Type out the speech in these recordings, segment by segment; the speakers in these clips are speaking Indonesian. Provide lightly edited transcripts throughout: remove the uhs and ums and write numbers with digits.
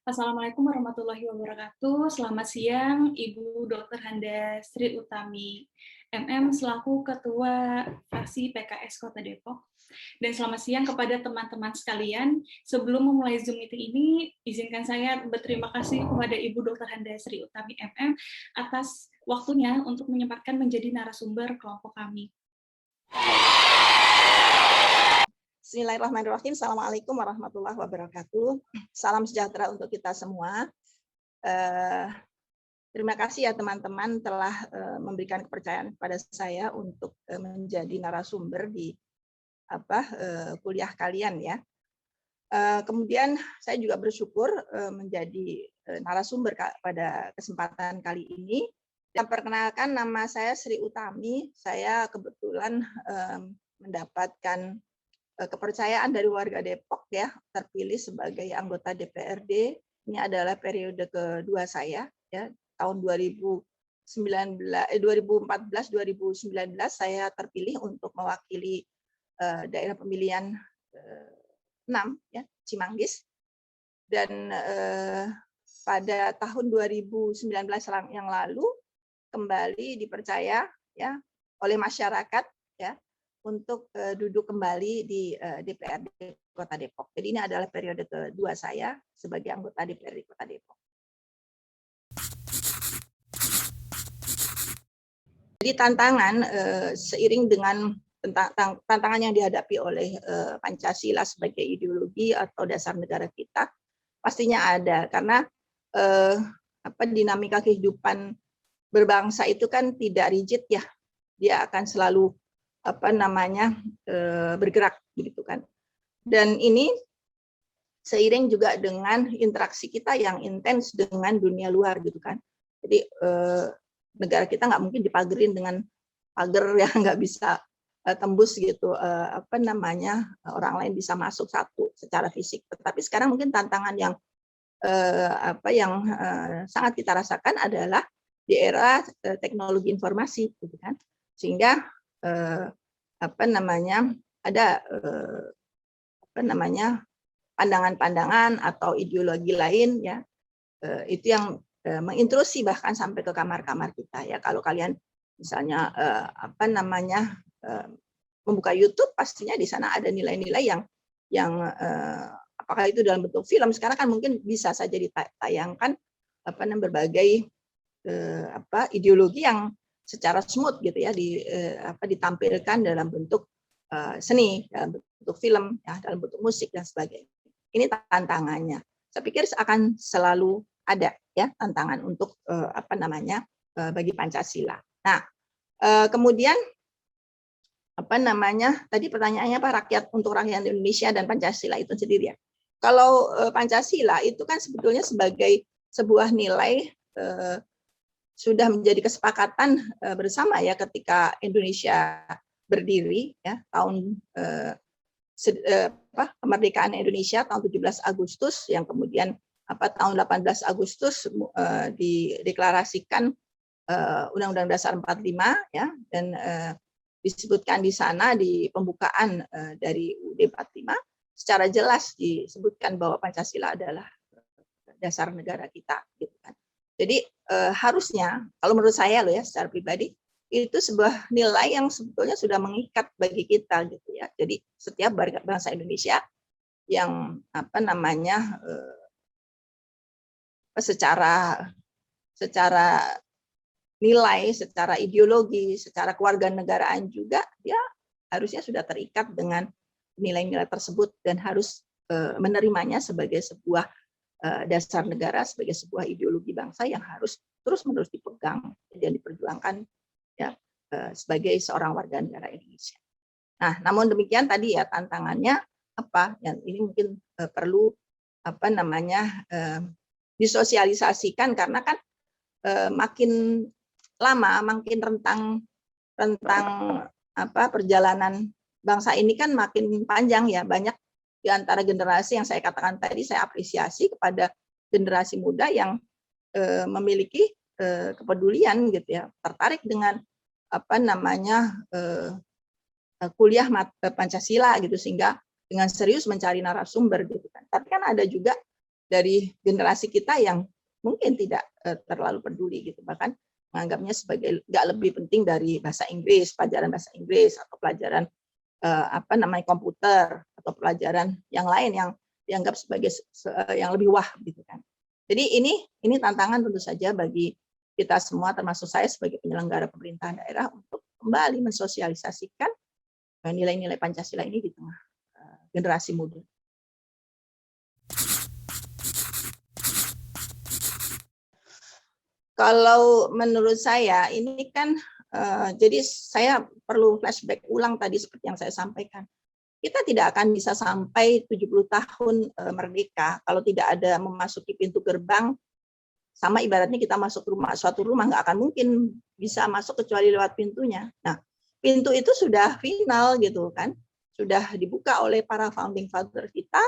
Assalamualaikum warahmatullahi wabarakatuh. Selamat siang, Ibu Dr. Handa Sri Utami, MM selaku Ketua Fraksi PKS Kota Depok. Dan selamat siang kepada teman-teman sekalian. Sebelum memulai Zoom meeting ini, izinkan saya berterima kasih kepada Ibu Dr. Handa Sri Utami, MM, atas waktunya untuk menyempatkan menjadi narasumber kelompok kami. Bismillahirrahmanirrahim. Assalamualaikum warahmatullahi wabarakatuh. Salam sejahtera untuk kita semua. Terima kasih ya teman-teman telah memberikan kepercayaan kepada saya untuk menjadi narasumber di kuliah kalian ya. Kemudian saya juga bersyukur menjadi narasumber pada kesempatan kali ini. Perkenalkan, nama saya Sri Utami. Saya kebetulan mendapatkan kepercayaan dari warga Depok ya, terpilih sebagai anggota DPRD. Ini adalah periode kedua saya ya, tahun 2014-2019 saya terpilih untuk mewakili daerah pemilihan 6 ya, Cimanggis. Dan pada tahun 2019 yang lalu kembali dipercaya ya oleh masyarakat ya untuk duduk kembali di DPRD Kota Depok. Jadi ini adalah periode kedua saya sebagai anggota DPRD Kota Depok. Jadi tantangan seiring dengan tantangan yang dihadapi oleh Pancasila sebagai ideologi atau dasar negara kita pastinya ada, karena dinamika kehidupan berbangsa itu kan tidak rigid ya, dia akan selalu bergerak begitu kan. Dan ini seiring juga dengan interaksi kita yang intens dengan dunia luar gitu kan. Jadi negara kita nggak mungkin dipagerin dengan pagar yang nggak bisa tembus gitu, orang lain bisa masuk satu secara fisik. Tetapi sekarang mungkin tantangan yang sangat kita rasakan adalah di era teknologi informasi gitu kan, sehingga ada pandangan-pandangan atau ideologi lain ya, itu yang mengintrusi bahkan sampai ke kamar-kamar kita ya. Kalau kalian misalnya membuka YouTube, pastinya di sana ada nilai-nilai yang apakah itu dalam bentuk film, sekarang kan mungkin bisa saja ditayangkan berbagai ideologi yang secara smooth gitu ya, ditampilkan dalam bentuk seni, dalam bentuk film, ya, dalam bentuk musik dan sebagainya. Ini tantangannya. Saya pikir akan selalu ada ya tantangan untuk bagi Pancasila. Nah, kemudian tadi pertanyaannya rakyat untuk rakyat Indonesia dan Pancasila itu sendiri ya. Kalau Pancasila itu kan sebetulnya sebagai sebuah nilai sudah menjadi kesepakatan bersama ya ketika Indonesia berdiri ya, tahun kemerdekaan Indonesia tahun 17 Agustus, yang kemudian tahun 18 Agustus dideklarasikan Undang-Undang Dasar 45 ya, dan disebutkan di sana di pembukaan dari UUD 45 secara jelas disebutkan bahwa Pancasila adalah dasar negara kita gitu kan. Jadi harusnya, kalau menurut saya loh ya secara pribadi, itu sebuah nilai yang sebetulnya sudah mengikat bagi kita gitu ya. Jadi setiap bangsa Indonesia yang secara nilai, secara ideologi, secara kewarganegaraan juga dia harusnya sudah terikat dengan nilai-nilai tersebut dan harus menerimanya sebagai sebuah dasar negara, sebagai sebuah ideologi bangsa yang harus terus-menerus dipegang dan diperjuangkan ya sebagai seorang warga negara Indonesia. Nah, namun demikian tadi ya tantangannya apa? Yang ini mungkin perlu disosialisasikan, karena kan makin lama makin rentang perjalanan bangsa ini kan makin panjang ya. Banyak di antara generasi yang saya katakan tadi, saya apresiasi kepada generasi muda yang memiliki kepedulian gitu ya, tertarik dengan kuliah Pancasila gitu, sehingga dengan serius mencari narasumber gitu kan. Tapi kan ada juga dari generasi kita yang mungkin tidak terlalu peduli gitu, bahkan menganggapnya sebagai nggak lebih penting dari bahasa Inggris, pelajaran bahasa Inggris atau pelajaran komputer atau pelajaran yang lain yang dianggap sebagai yang lebih wah gitu kan. Jadi ini tantangan tentu saja bagi kita semua, termasuk saya sebagai penyelenggara pemerintahan daerah, untuk kembali mensosialisasikan nilai-nilai Pancasila ini di tengah generasi muda. Kalau menurut saya ini kan jadi saya perlu flashback ulang tadi seperti yang saya sampaikan. Kita tidak akan bisa sampai 70 tahun merdeka kalau tidak ada memasuki pintu gerbang, sama ibaratnya kita masuk suatu rumah nggak akan mungkin bisa masuk kecuali lewat pintunya. Nah, pintu itu sudah final gitu kan, sudah dibuka oleh para founding father kita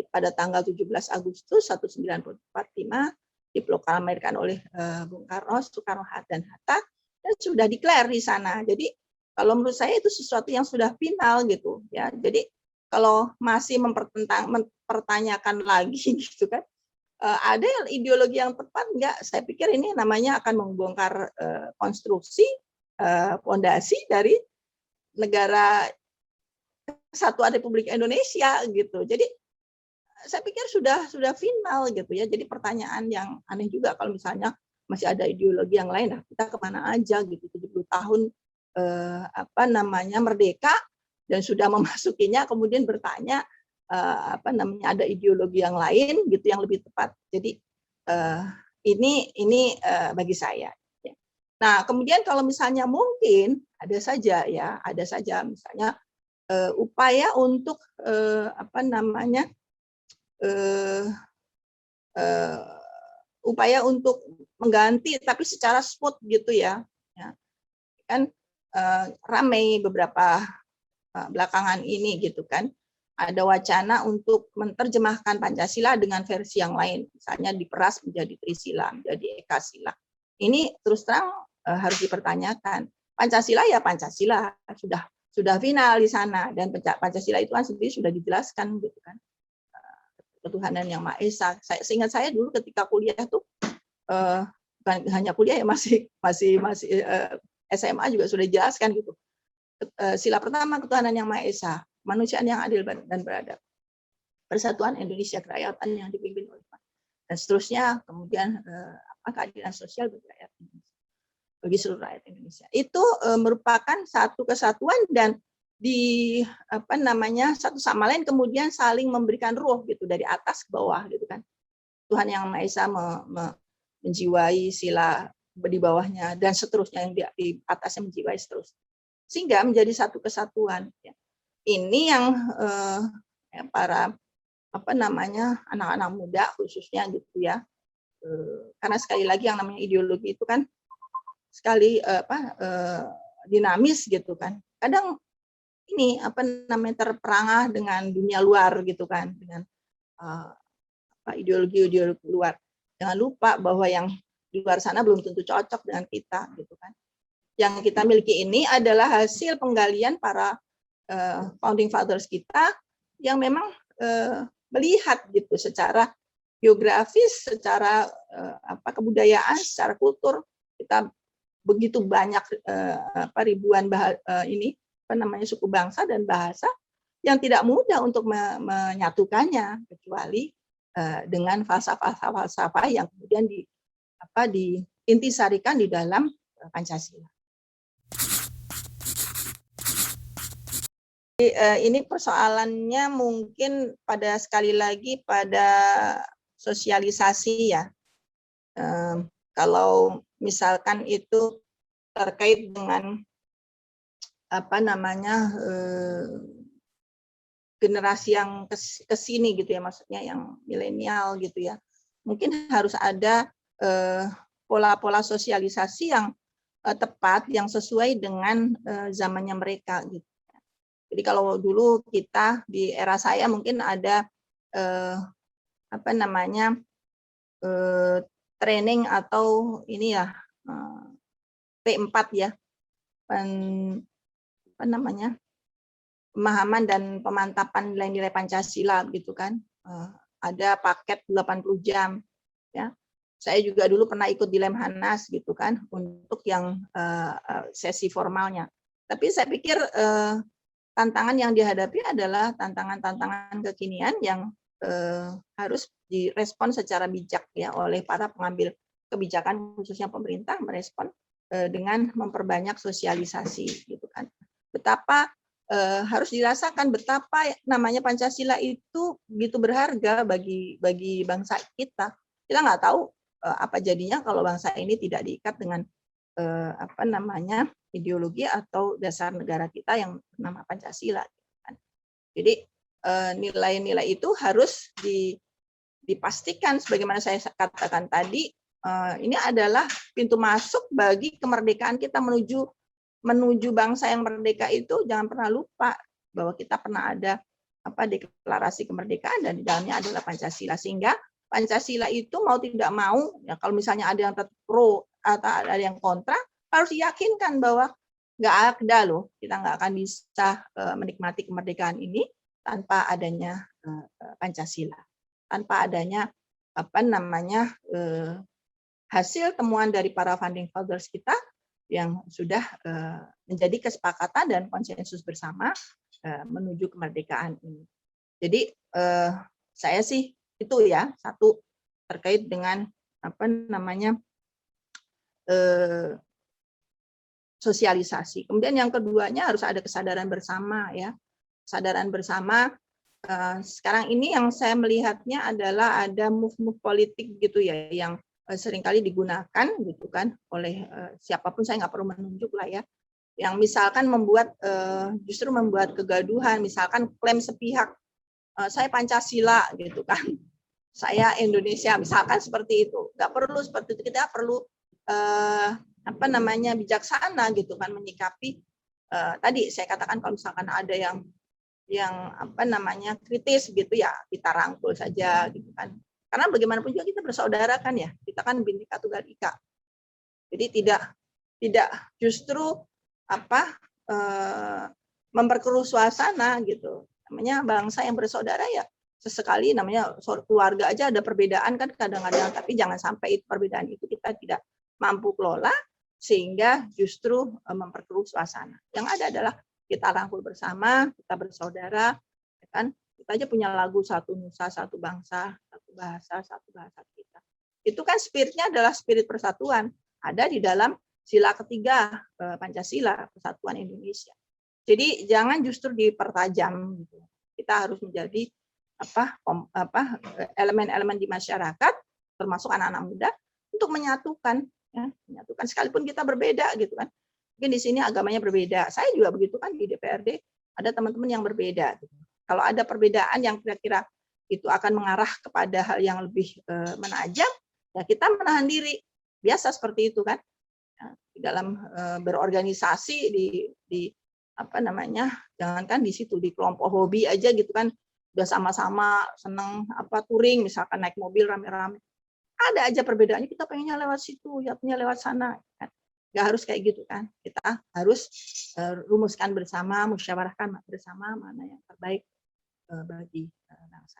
pada tanggal 17 Agustus 1945, diproklamirkan oleh Bung Karno, Soekarno dan Hatta, dan sudah declare di sana. Jadi kalau menurut saya itu sesuatu yang sudah final gitu ya. Jadi kalau masih mempertanyakan lagi gitu kan, ada ideologi yang tepat enggak? Saya pikir ini namanya akan membongkar konstruksi fondasi dari negara Kesatuan Republik Indonesia gitu. Jadi saya pikir sudah final gitu ya. Jadi pertanyaan yang aneh juga kalau misalnya masih ada ideologi yang lain, nah kita kemana aja gitu, 70 tahun merdeka dan sudah memasukinya, kemudian bertanya ada ideologi yang lain gitu yang lebih tepat. Jadi ini bagi saya. Nah, kemudian kalau misalnya mungkin ada saja misalnya upaya untuk upaya untuk mengganti tapi secara smooth gitu ya. Kan ramai beberapa belakangan ini gitu kan, ada wacana untuk menerjemahkan Pancasila dengan versi yang lain, misalnya diperas menjadi Trisila, menjadi Ekasila. Ini terus terang harus dipertanyakan. Pancasila ya Pancasila, sudah final di sana, dan Pancasila itu kan sendiri sudah dijelaskan gitu kan, ketuhanan yang Maha Esa. Seingat saya dulu ketika kuliah tuh bukan hanya kuliah ya, masih SMA juga sudah dijelaskan gitu. Sila pertama ketuhanan yang Maha Esa, kemanusiaan yang adil dan beradab, persatuan Indonesia, kerakyatan yang dipimpin oleh dan seterusnya, kemudian keadilan sosial bagi seluruh rakyat Indonesia. Itu merupakan satu kesatuan dan satu sama lain kemudian saling memberikan ruh gitu dari atas ke bawah gitu kan. Tuhan yang Maha Esa menjiwai sila di bawahnya dan seterusnya, yang di atasnya menjiwai seterusnya, sehingga menjadi satu kesatuan. Ini yang para anak-anak muda khususnya gitu ya, karena sekali lagi yang namanya ideologi itu kan sekali dinamis gitu kan. Kadang ini terperangah dengan dunia luar gitu kan, dengan ideologi luar. Jangan lupa bahwa yang di luar sana belum tentu cocok dengan kita gitu kan. Yang kita miliki ini adalah hasil penggalian para founding fathers kita yang memang melihat gitu secara geografis, secara kebudayaan, secara kultur, kita begitu banyak ribuan suku bangsa dan bahasa yang tidak mudah untuk menyatukannya, kecuali dengan falsafah yang kemudian diintisarikan di dalam Pancasila. Ini persoalannya mungkin sekali lagi pada sosialisasi ya. Kalau misalkan itu terkait dengan generasi yang kesini gitu ya, maksudnya yang milenial gitu ya, mungkin harus ada pola-pola sosialisasi yang tepat, yang sesuai dengan zamannya mereka gitu. Jadi kalau dulu kita di era saya mungkin ada training atau ini ya P4 ya, pemahaman dan pemantapan nilai-nilai Pancasila gitu kan. ada paket 80 jam ya. Saya juga dulu pernah ikut di Lemhanas gitu kan untuk yang sesi formalnya. Tapi saya pikir tantangan yang dihadapi adalah tantangan-tantangan kekinian yang harus direspon secara bijak ya oleh para pengambil kebijakan, khususnya pemerintah merespon dengan memperbanyak sosialisasi gitu kan. Betapa harus dirasakan betapa namanya Pancasila itu begitu berharga bagi bangsa kita. Kita nggak tahu apa jadinya kalau bangsa ini tidak diikat dengan apa namanya ideologi atau dasar negara kita yang bernama Pancasila. Jadi nilai-nilai itu harus dipastikan sebagaimana saya katakan tadi, ini adalah pintu masuk bagi kemerdekaan kita menuju bangsa yang merdeka. Itu jangan pernah lupa bahwa kita pernah ada deklarasi kemerdekaan dan di dalamnya adalah Pancasila, sehingga Pancasila itu mau tidak mau ya, kalau misalnya ada yang pro atau ada yang kontra, harus diyakinkan bahwa nggak ada loh, kita nggak akan bisa menikmati kemerdekaan ini tanpa adanya Pancasila, tanpa adanya hasil temuan dari para founding fathers kita yang sudah menjadi kesepakatan dan konsensus bersama menuju kemerdekaan ini. Jadi saya sih itu ya, satu terkait dengan sosialisasi. Kemudian yang keduanya harus ada kesadaran bersama ya. Kesadaran bersama sekarang ini yang saya melihatnya adalah ada move-move politik gitu ya yang seringkali digunakan gitu kan oleh siapapun, saya nggak perlu menunjuk lah ya. Yang misalkan justru membuat kegaduhan, misalkan klaim sepihak, saya Pancasila gitu kan, saya Indonesia, misalkan seperti itu. Nggak perlu seperti itu, kita perlu bijaksana gitu kan menyikapi. Tadi saya katakan kalau misalkan ada yang kritis gitu ya, kita rangkul saja gitu kan. Karena bagaimanapun juga kita bersaudara kan ya, kita kan Bhinneka Tunggal Ika. Jadi tidak justru memperkeruh suasana gitu. Namanya bangsa yang bersaudara ya, sesekali namanya keluarga aja ada perbedaan kan kadang-kadang, tapi jangan sampai perbedaan itu kita tidak mampu kelola sehingga justru memperkeruh suasana. Yang ada adalah kita rangkul bersama, kita bersaudara, kan? Kita aja punya lagu satu nusa, satu bangsa, satu bahasa kita. Itu kan spiritnya adalah spirit persatuan, ada di dalam sila ketiga Pancasila, Persatuan Indonesia. Jadi jangan justru dipertajam gitu. Kita harus menjadi elemen-elemen di masyarakat, termasuk anak-anak muda, untuk menyatukan sekalipun kita berbeda gitu kan. Mungkin di sini agamanya berbeda. Saya juga begitu kan, di DPRD ada teman-teman yang berbeda. Gitu. Kalau ada perbedaan yang kira-kira itu akan mengarah kepada hal yang lebih menajam, ya kita menahan diri. Biasa seperti itu kan. Di dalam berorganisasi jangankan di situ, di kelompok hobi aja gitu kan, udah sama-sama seneng touring, misalkan naik mobil rame-rame. Ada aja perbedaannya, kita pengennya lewat situ, ya punya lewat sana. Kan. Nggak harus kayak gitu kan. Kita harus rumuskan bersama, musyawarahkan bersama mana yang terbaik bagi bangsa.